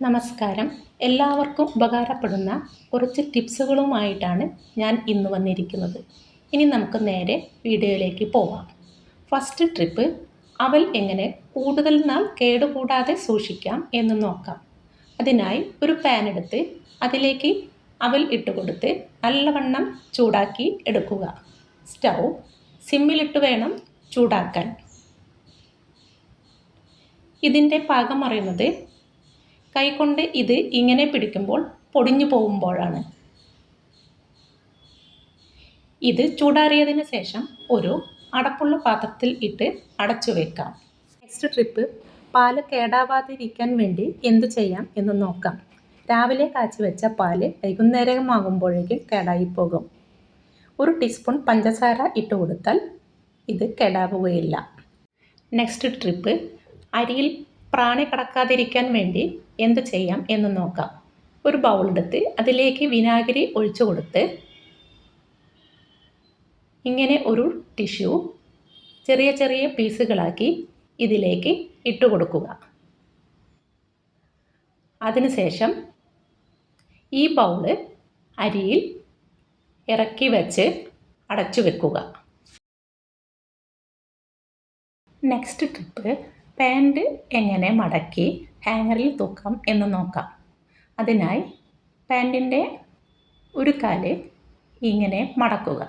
നമസ്കാരം. എല്ലാവർക്കും ഉപകാരപ്പെടുന്ന കുറച്ച് ടിപ്സുകളുമായിട്ടാണ് ഞാൻ ഇന്ന് വന്നിരിക്കുന്നത്. ഇനി നമുക്ക് നേരെ വീഡിയോയിലേക്ക് പോവാം. ഫസ്റ്റ് ട്രിപ്പ്, അവൽ എങ്ങനെ കൂടുതൽ നാൾ കേടുകൂടാതെ സൂക്ഷിക്കാം എന്ന് നോക്കാം. അതിനായി ഒരു പാൻ എടുത്ത് അതിലേക്ക് അവൽ ഇട്ട് കൊടുത്ത് നല്ലവണ്ണം ചൂടാക്കി എടുക്കുക. സ്റ്റൗ സിമ്മിലിട്ട് വേണം ചൂടാക്കാൻ. ഇതിൻ്റെ പാകം അറിയുന്നത് കൈകൊണ്ട് ഇത് ഇങ്ങനെ പിടിക്കുമ്പോൾ പൊടിഞ്ഞു പോകുമ്പോഴാണ്. ഇത് ചൂടാറിയതിന് ശേഷം ഒരു അടപ്പുള്ള പാത്രത്തിൽ ഇട്ട് അടച്ചു വെക്കാം. നെക്സ്റ്റ് ട്രിപ്പ്, പാല് കേടാവാതിരിക്കാൻ വേണ്ടി എന്തു ചെയ്യാം എന്ന് നോക്കാം. രാവിലെ കാച്ചി വെച്ച പാല് വൈകുന്നേരമാകുമ്പോഴേക്കും കേടായിപ്പോകും. ഒരു ടീസ്പൂൺ പഞ്ചസാര ഇട്ട് കൊടുത്താൽ ഇത് കേടാവുകയില്ല. നെക്സ്റ്റ് ട്രിപ്പ്, അരിയിൽ പ്രാണി കടക്കാതിരിക്കാൻ വേണ്ടി എന്ത് ചെയ്യാം എന്ന് നോക്കാം. ഒരു ബൗളെടുത്ത് അതിലേക്ക് വിനാഗിരി ഒഴിച്ചു കൊടുത്ത് ഇങ്ങനെ ഒരു ടിഷ്യൂ ചെറിയ ചെറിയ പീസുകളാക്കി ഇതിലേക്ക് ഇട്ട് കൊടുക്കുക. അതിനുശേഷം ഈ ബൗള് അരിയിൽ ഇറക്കി വെച്ച് അടച്ചു വെക്കുക. നെക്സ്റ്റ് ട്രിപ്പ്, പാൻറ് എങ്ങനെ മടക്കി ഹാങ്ങറിൽ തൂക്കാം എന്ന് നോക്കാം. അതിനായി പാൻറ്റിൻ്റെ ഒരു കാല് ഇങ്ങനെ മടക്കുക.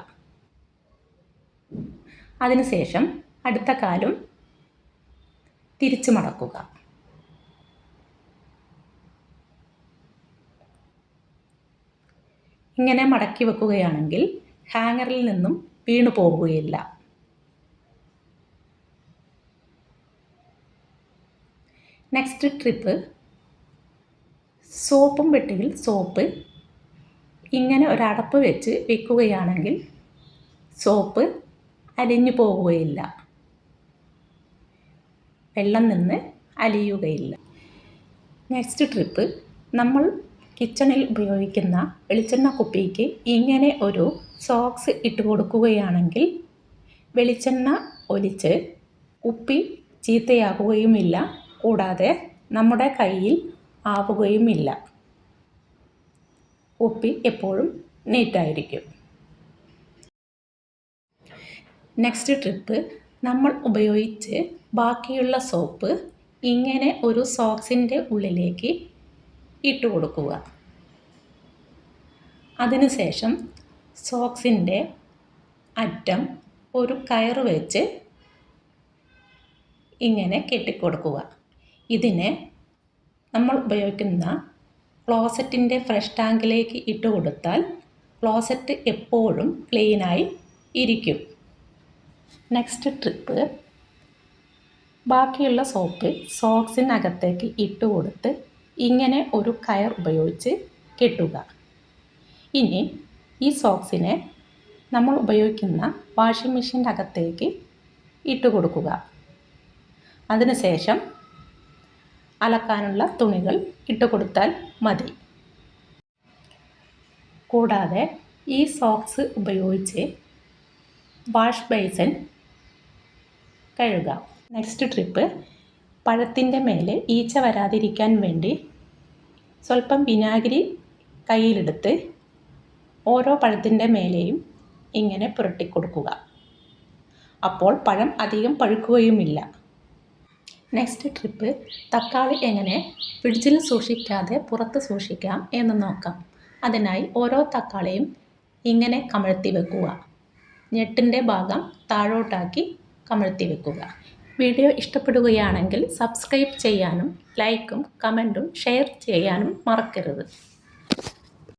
അതിനുശേഷം അടുത്ത കാലും തിരിച്ചു മടക്കുക. ഇങ്ങനെ മടക്കി വെക്കുകയാണെങ്കിൽ ഹാങ്ങറിൽ നിന്നും വീണു പോവുകയില്ല. നെക്സ്റ്റ് ട്രിപ്പ്, സോപ്പും പെട്ടിയിൽ സോപ്പ് ഇങ്ങനെ ഒരടപ്പ് വെച്ച് വെക്കുകയാണെങ്കിൽ സോപ്പ് അലിഞ്ഞു പോവുകയില്ല, വെള്ളം നിന്ന് അലിയുകയില്ല. നെക്സ്റ്റ് ട്രിപ്പ്, നമ്മൾ കിച്ചണിൽ ഉപയോഗിക്കുന്ന വെളിച്ചെണ്ണ കുപ്പിക്ക് ഇങ്ങനെ ഒരു സോക്സ് ഇട്ട് കൊടുക്കുകയാണെങ്കിൽ വെളിച്ചെണ്ണ ഒലിച്ച് കുപ്പി ചീത്തയാകുകയുമില്ല, കൂടാതെ നമ്മുടെ കയ്യിൽ ആവുകയുമില്ല. കുപ്പി എപ്പോഴും നീറ്റായിരിക്കും. നെക്സ്റ്റ് ട്രിപ്പ്, നമ്മൾ ഉപയോഗിച്ച് ബാക്കിയുള്ള സോപ്പ് ഇങ്ങനെ ഒരു സോക്സിൻ്റെ ഉള്ളിലേക്ക് ഇട്ട് കൊടുക്കുക. അതിനുശേഷം സോക്സിൻ്റെ അറ്റം ഒരു കയറ് വെച്ച് ഇങ്ങനെ കെട്ടിക്കൊടുക്കുക. ഇതിനെ നമ്മൾ ഉപയോഗിക്കുന്ന ക്ലോസറ്റിൻ്റെ ഫ്രഷ് ടാങ്കിലേക്ക് ഇട്ട് കൊടുത്താൽ ക്ലോസറ്റ് എപ്പോഴും ക്ലീനായി ഇരിക്കും. നെക്സ്റ്റ് ട്രിപ്പ്, ബാക്കിയുള്ള സോപ്പ് സോക്സിനകത്തേക്ക് ഇട്ട് കൊടുത്ത് ഇങ്ങനെ ഒരു കയർ ഉപയോഗിച്ച് കെട്ടുക. ഇനി ഈ സോക്സിനെ നമ്മൾ ഉപയോഗിക്കുന്ന വാഷിംഗ് മെഷീൻ്റെ അകത്തേക്ക് ഇട്ട് കൊടുക്കുക. അതിനുശേഷം അലക്കാനുള്ള തുണികൾ ഇട്ട് കൊടുത്താൽ മതി. കൂടാതെ ഈ സോക്സ് ഉപയോഗിച്ച് വാഷ് ബേസിൻ കഴുകാം. നെക്സ്റ്റ് ട്രിപ്പ്, പഴത്തിൻ്റെ മേലെ ഈച്ച വരാതിരിക്കാൻ വേണ്ടി സ്വല്പം വിനാഗിരി കയ്യിലെടുത്ത് ഓരോ പഴത്തിൻ്റെ മേലെയും ഇങ്ങനെ പുരട്ടിക്കൊടുക്കുക. അപ്പോൾ പഴം അധികം പഴുക്കുകയുമില്ല. നെക്സ്റ്റ് ട്രിപ്പ്, തക്കാളി എങ്ങനെ ഫ്രിഡ്ജിൽ സൂക്ഷിക്കാതെ പുറത്ത് സൂക്ഷിക്കാം എന്ന് നോക്കാം. അതിനായി ഓരോ തക്കാളിയും ഇങ്ങനെ കമഴ്ത്തി വെക്കുക. ഞെട്ടിൻ്റെ ഭാഗം താഴോട്ടാക്കി കമഴ്ത്തി വെക്കുക. വീഡിയോ ഇഷ്ടപ്പെടുകയാണെങ്കിൽ സബ്സ്ക്രൈബ് ചെയ്യാനും ലൈക്കും കമൻറ്റും ഷെയർ ചെയ്യാനും മറക്കരുത്.